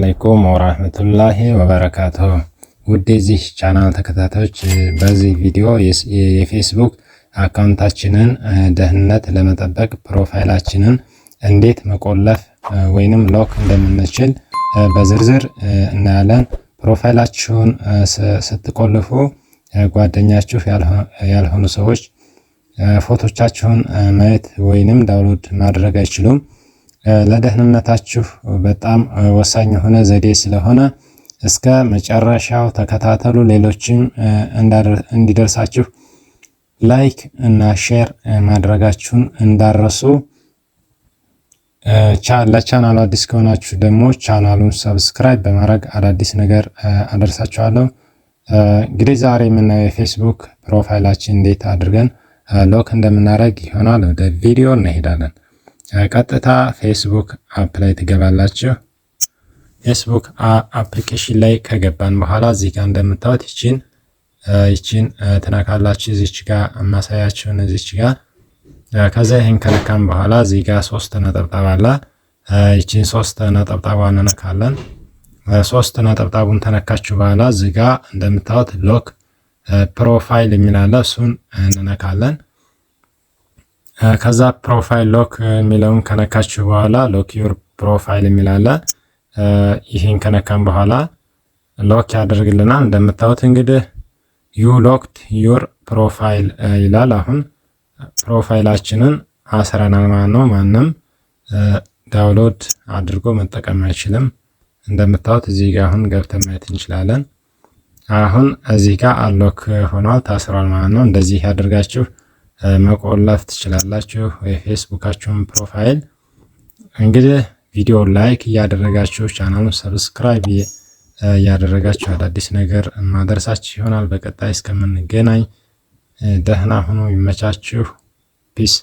አለይኩም ወራህመቱላሂ ወበረካቱሁ። ውድ የዚህ ቻናል ተከታታዮች በዚህ ቪዲዮ የፌስቡክ አካውንታችንን ደህንነት ለመጠበቅ ፕሮፋይላችንን እንዴት መቆለፍ ወይንም ሎክ እንደምንችል በዝርዝር እናያለን። ፕሮፋይላችሁን ስትቆልፉ ጓደኛችሁ ያልሆኑ ሰዎች ፎቶቻችሁን ማየት ወይንም ዳውንሎድ ማድረግ አይችሉም። ለደህንነታችሁ በጣም ወሳኝ የሆነ ዘዴ ስለሆነ እስከ መጨረሻው ተከታተሉ። ሌሎችም እንዲደርሳችሁ ላይክ እና ሼር ማድረጋችሁን እንዳረሱ። ለቻናሉ አዲስ ከሆናችሁ ደግሞ ቻናሉን ሰብስክራይብ በማድረግ አዳዲስ ነገር አደርሳችኋለሁ። እንግዲህ ዛሬ የምናየው የፌስቡክ ፕሮፋይላችን እንዴት አድርገን ሎክ እንደምናደርግ ይሆናል። ወደ ቪዲዮ እንሄዳለን። ቀጥታ ፌስቡክ አፕ ላይ ትገባላችሁ። ፌስቡክ አፕሊኬሽን ላይ ከገባን በኋላ እዚህ ጋር እንደምታዩት ይቺን ትነካላችሁ። እዚች ጋር ማሳያችሁን እዚች ጋር ከዛ ይሄን ከነካን በኋላ እዚህ ጋር 3 ነጠብጣብ አለ። ይቺን 3 ነጠብጣቧን እንነካለን። 3 ነጠብጣቡን ተነካችሁ በኋላ እዚህ ጋር እንደምታዩት ሎክ ፕሮፋይል የሚል አለ። እሱን እንነካለን። ከዛ ፕሮፋይል ሎክ የሚለውን ከነካችሁ በኋላ ሎክ ዩር ፕሮፋይል የሚል አለ። ይሄን ከነካን በኋላ ሎክ ያደርግልናል። እንደምታዩት እንግዲህ ዩ ሎክድ ዩር ፕሮፋይል ይላል። አሁን ፕሮፋይላችንን አስረናል ማለት ነው። ማንም ዳውንሎድ አድርጎ መጠቀም አይችልም። እንደምታዩት እዚህ ጋር አሁን ገብተን ማየት እንችላለን። አሁን እዚህ ጋር አሎክ ሆኗል፣ ታስሯል ማለት ነው። እንደዚህ ያደርጋችሁ መቆለፍ ትችላላችሁ የፌስቡካችሁን ፕሮፋይል። እንግዲህ ቪዲዮ ላይክ እያደረጋችሁ ቻናሉን ሰብስክራይብ እያደረጋችሁ አዳዲስ ነገር ማድረሳችሁ ይሆናል። በቀጣይ እስከምንገናኝ ደህና ሁኑ። ይመቻችሁ። ፒስ